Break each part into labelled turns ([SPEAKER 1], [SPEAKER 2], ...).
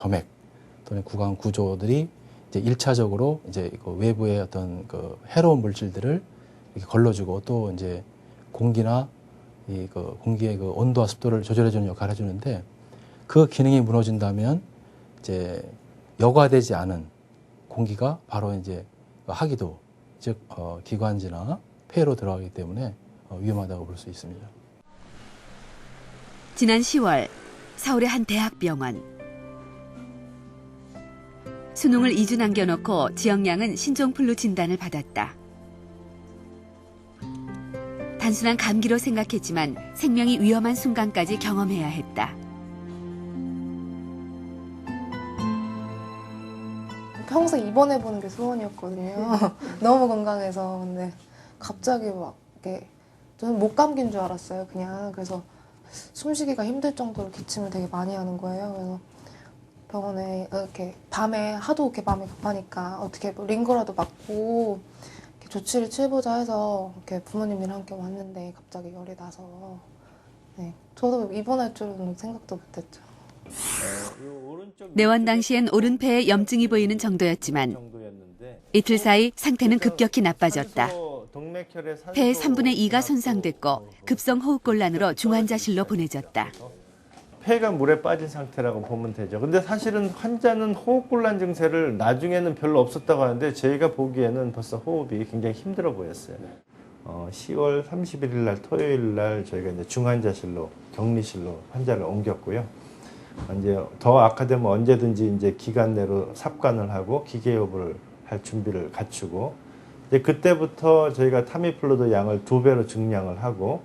[SPEAKER 1] 점액 또는 구강 구조들이 이제 1차적으로 이제 그 외부의 어떤 그 해로운 물질들을 이렇게 걸러주고 또 이제 공기나 이 그 공기의 그 온도와 습도를 조절해주는 역할을 해주는데 그 기능이 무너진다면 이제 여과되지 않은 공기가 바로 이제 하기도 즉 기관지나 폐로 들어가기 때문에 위험하다고 볼 수 있습니다.
[SPEAKER 2] 지난 10월 서울의 한 대학병원. 수능을 2주 남겨놓고 지영양은 신종플루 진단을 받았다. 단순한 감기로 생각했지만 생명이 위험한 순간까지 경험해야 했다.
[SPEAKER 3] 평생 입원해보는 게 소원이었거든요. 너무 건강해서. 근데 갑자기 막 이렇게 저는 목 감기인 줄 알았어요. 그냥. 그래서 숨쉬기가 힘들 정도로 기침을 되게 많이 하는 거예요. 그래서 병원에 이렇게 밤에 하도 이렇게 마음이 급하니까 어떻게 뭐 링거라도 맞고 이렇게 조치를 취해보자 해서 이렇게 부모님이랑 함께 왔는데 갑자기 열이 나서 네, 저도 입원할 줄은 생각도 못했죠.
[SPEAKER 2] 내원 당시엔 오른폐에 염증이 보이는 정도였지만 이틀 사이 상태는 급격히 나빠졌다. 폐의 3분의 2가 손상됐고 급성 호흡곤란으로 중환자실로 보내졌다.
[SPEAKER 4] 폐가 물에 빠진 상태라고 보면 되죠. 근데 사실은 환자는 호흡곤란 증세를 나중에는 별로 없었다고 하는데 저희가 보기에는 벌써 호흡이 굉장히 힘들어 보였어요. 10월 31일 날 토요일 날 저희가 이제 중환자실로 격리실로 환자를 옮겼고요. 이제 더 악화되면 언제든지 이제 기간 내로 삽관을 하고 기계요법을 할 준비를 갖추고 이제 그때부터 저희가 타미플루도 양을 2배로 증량을 하고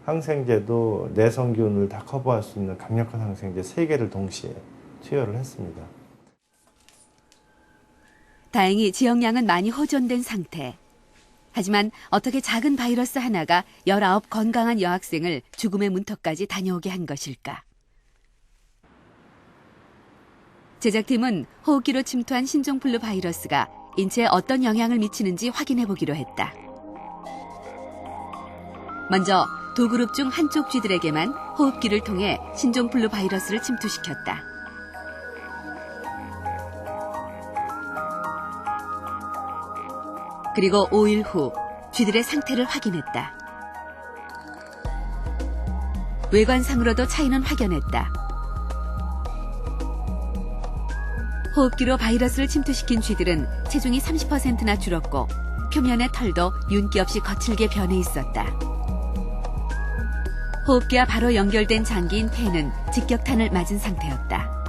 [SPEAKER 4] 항생제도 내성균을 다 커버할 수 있는 강력한 항생제 3개를 동시에 투여를 했습니다.
[SPEAKER 2] 다행히 지영양은 많이 호전된 상태. 하지만 어떻게 작은 바이러스 하나가 19 건강한 여학생을 죽음의 문턱까지 다녀오게 한 것일까? 제작팀은 호흡기로 침투한 신종플루 바이러스가 인체에 어떤 영향을 미치는지 확인해 보기로 했다. 먼저 두 그룹 중 한쪽 쥐들에게만 호흡기를 통해 신종플루 바이러스를 침투시켰다. 그리고 5일 후 쥐들의 상태를 확인했다. 외관상으로도 차이는 확연했다. 호흡기로 바이러스를 침투시킨 쥐들은 체중이 30%나 줄었고 표면의 털도 윤기 없이 거칠게 변해 있었다. 호흡기와 바로 연결된 장기인 폐는 직격탄을 맞은 상태였다.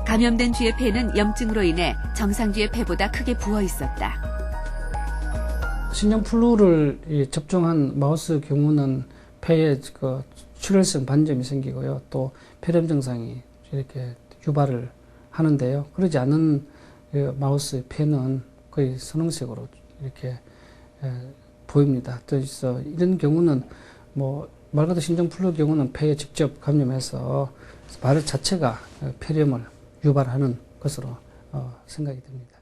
[SPEAKER 2] 감염된 쥐의 폐는 염증으로 인해 정상 쥐의 폐보다 크게 부어 있었다.
[SPEAKER 5] 신종플루를 접종한 마우스 경우는 폐에 출혈성 반점이 생기고요. 또 폐렴 증상이 이렇게 유발을 하는데요. 그러지 않은 마우스 폐는 거의 선홍색으로 이렇게 보입니다. 그래서 이런 경우는 말 그대로 신종플루 경우는 폐에 직접 감염해서 바이러스 자체가 폐렴을 유발하는 것으로 생각이 됩니다.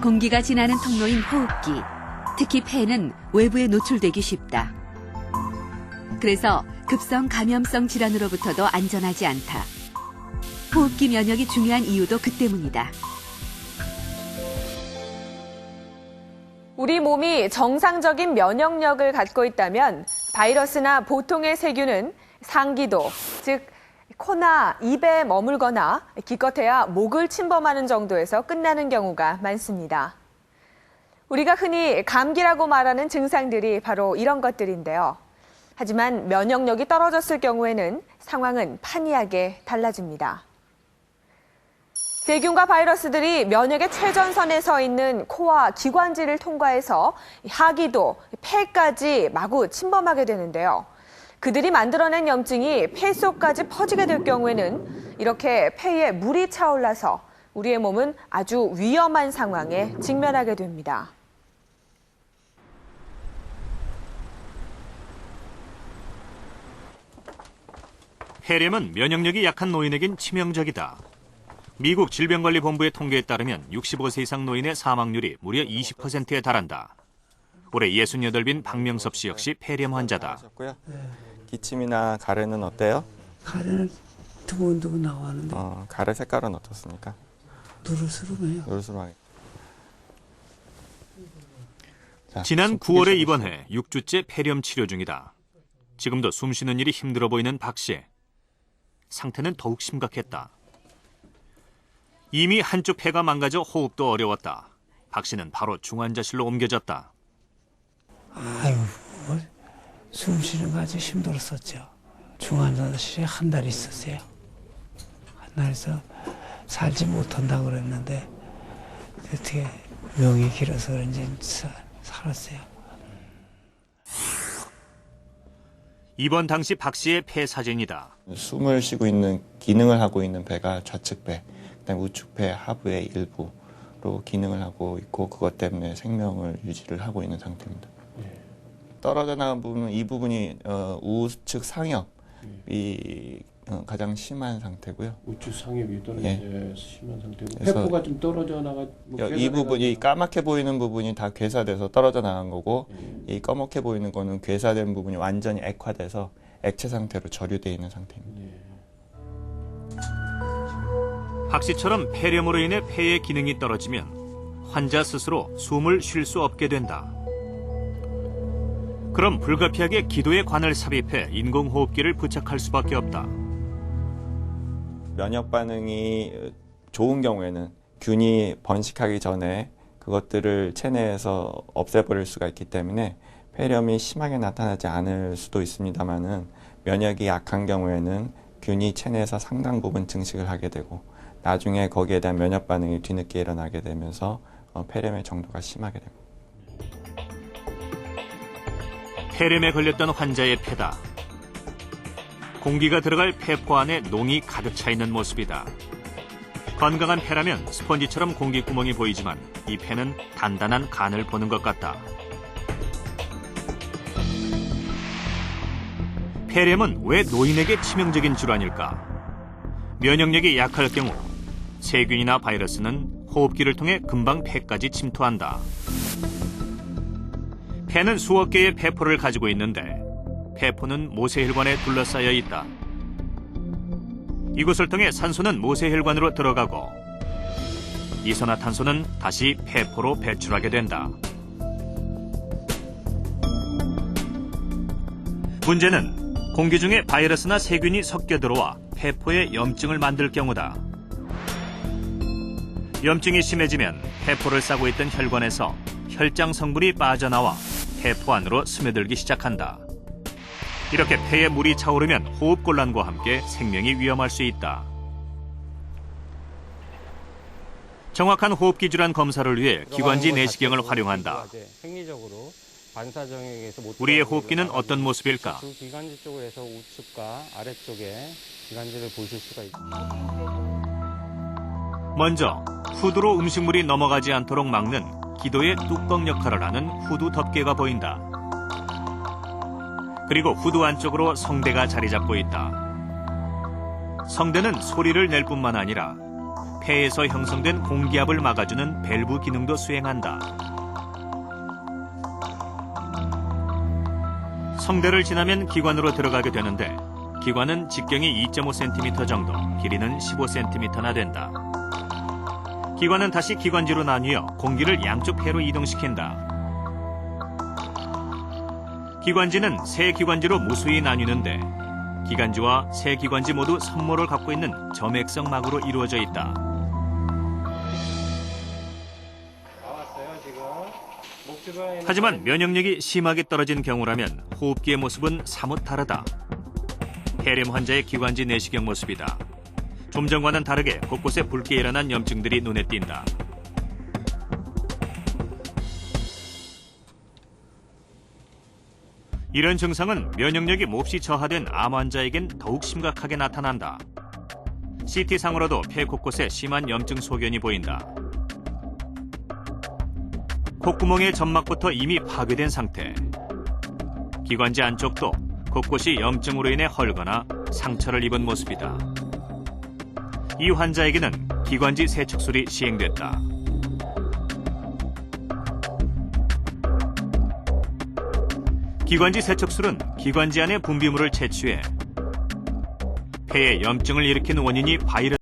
[SPEAKER 2] 공기가 지나는 통로인 호흡기, 특히 폐는 외부에 노출되기 쉽다. 그래서 급성 감염성 질환으로부터도 안전하지 않다. 호흡기 면역이 중요한 이유도 그 때문이다.
[SPEAKER 6] 우리 몸이 정상적인 면역력을 갖고 있다면 바이러스나 보통의 세균은 상기도, 즉 코나 입에 머물거나 기껏해야 목을 침범하는 정도에서 끝나는 경우가 많습니다. 우리가 흔히 감기라고 말하는 증상들이 바로 이런 것들인데요. 하지만 면역력이 떨어졌을 경우에는 상황은 판이하게 달라집니다. 세균과 바이러스들이 면역의 최전선에 서 있는 코와 기관지를 통과해서 하기도, 폐까지 마구 침범하게 되는데요. 그들이 만들어낸 염증이 폐 속까지 퍼지게 될 경우에는 이렇게 폐에 물이 차올라서 우리의 몸은 아주 위험한 상황에 직면하게 됩니다.
[SPEAKER 7] 폐렴은 면역력이 약한 노인에겐 치명적이다. 미국 질병관리본부의 통계에 따르면 65세 이상 노인의 사망률이 무려 20%에 달한다. 올해 68인 박명섭 씨 역시 폐렴 환자다.
[SPEAKER 8] 기침이나 가래는 어때요?
[SPEAKER 9] 가래는 두근두근 나왔는데
[SPEAKER 8] 가래 색깔은 어떻습니까?
[SPEAKER 9] 누르스름해요.
[SPEAKER 8] 노르스름하게.
[SPEAKER 7] 지난 9월에 입원해 6주째 폐렴 치료 중이다. 지금도 숨 쉬는 일이 힘들어 보이는 박 씨. 상태는 더욱 심각했다. 이미 한쪽 폐가 망가져 호흡도 어려웠다. 박 씨는 바로 중환자실로 옮겨졌다.
[SPEAKER 9] 아유, 숨 쉬는 거 아주 힘들었었죠. 중환자실에 한 달 있었어요. 한 달에서 살지 못한다고 그랬는데 어떻게 명이 길어서 그런지 살았어요.
[SPEAKER 7] 입원 당시 박 씨의 폐 사진이다.
[SPEAKER 8] 숨을 쉬고 있는 기능을 하고 있는 배가 좌측 배, 그다음에 우측 배 하부의 일부로 기능을 하고 있고 그것 때문에 생명을 유지를 하고 있는 상태입니다. 떨어져 나간 부분은 이 부분이 우측 상엽이 가장 심한 상태고요.
[SPEAKER 10] 우측 상엽이 떨어져 심한 상태고
[SPEAKER 8] 그래서
[SPEAKER 10] 폐포가 좀 떨어져 나가.
[SPEAKER 8] 이 부분이 까맣게 보이는 부분이 다 괴사돼서 떨어져 나간 거고 이 검게 보이는 거는 괴사된 부분이 완전히 액화돼서 액체 상태로 저류되어 있는 상태입니다.
[SPEAKER 7] 박 씨처럼 폐렴으로 인해 폐의 기능이 떨어지면 환자 스스로 숨을 쉴 수 없게 된다. 그럼 불가피하게 기도에 관을 삽입해 인공호흡기를 부착할 수밖에 없다.
[SPEAKER 8] 면역 반응이 좋은 경우에는 균이 번식하기 전에 그것들을 체내에서 없애버릴 수가 있기 때문에 폐렴이 심하게 나타나지 않을 수도 있습니다만은 면역이 약한 경우에는 균이 체내에서 상당 부분 증식을 하게 되고 나중에 거기에 대한 면역 반응이 뒤늦게 일어나게 되면서 폐렴의 정도가 심하게 됩니다.
[SPEAKER 7] 폐렴에 걸렸던 환자의 폐다. 공기가 들어갈 폐포 안에 농이 가득 차 있는 모습이다. 건강한 폐라면 스펀지처럼 공기구멍이 보이지만 이 폐는 단단한 간을 보는 것 같다. 폐렴은 왜 노인에게 치명적인 질환일까? 면역력이 약할 경우 세균이나 바이러스는 호흡기를 통해 금방 폐까지 침투한다. 폐는 수억 개의 폐포를 가지고 있는데 폐포는 모세혈관에 둘러싸여 있다. 이곳을 통해 산소는 모세혈관으로 들어가고 이산화탄소는 다시 폐포로 배출하게 된다. 문제는 공기 중에 바이러스나 세균이 섞여 들어와 폐포에 염증을 만들 경우다. 염증이 심해지면 폐포를 싸고 있던 혈관에서 혈장 성분이 빠져나와 폐포 안으로 스며들기 시작한다. 이렇게 폐에 물이 차오르면 호흡곤란과 함께 생명이 위험할 수 있다. 정확한 호흡기 질환 검사를 위해 기관지 내시경을 활용한다. 우리의 호흡기는 어떤 모습일까?
[SPEAKER 11] 두 기관지 쪽으로 해서 우측과 아래쪽에 기관지를 보실 수가 있습니다.
[SPEAKER 7] 먼저 후두로 음식물이 넘어가지 않도록 막는 기도의 뚜껑 역할을 하는 후두 덮개가 보인다. 그리고 후두 안쪽으로 성대가 자리 잡고 있다. 성대는 소리를 낼 뿐만 아니라 폐에서 형성된 공기압을 막아주는 밸브 기능도 수행한다. 성대를 지나면 기관으로 들어가게 되는데 기관은 직경이 2.5cm 정도, 길이는 15cm나 된다. 기관은 다시 기관지로 나뉘어 공기를 양쪽 폐로 이동시킨다. 기관지는 세 기관지로 무수히 나뉘는데 기관지와 세 기관지 모두 섬모를 갖고 있는 점액성 막으로 이루어져 있다. 하지만 면역력이 심하게 떨어진 경우라면 호흡기의 모습은 사뭇 다르다. 폐렴 환자의 기관지 내시경 모습이다. 좀 전과는 다르게 곳곳에 붉게 일어난 염증들이 눈에 띈다. 이런 증상은 면역력이 몹시 저하된 암 환자에겐 더욱 심각하게 나타난다. CT상으로도 폐 곳곳에 심한 염증 소견이 보인다. 콧구멍의 점막부터 이미 파괴된 상태. 기관지 안쪽도 곳곳이 염증으로 인해 헐거나 상처를 입은 모습이다. 이 환자에게는 기관지 세척술이 시행됐다. 기관지 세척술은 기관지 안의 분비물을 채취해 폐에 염증을 일으키는 원인이 바이러스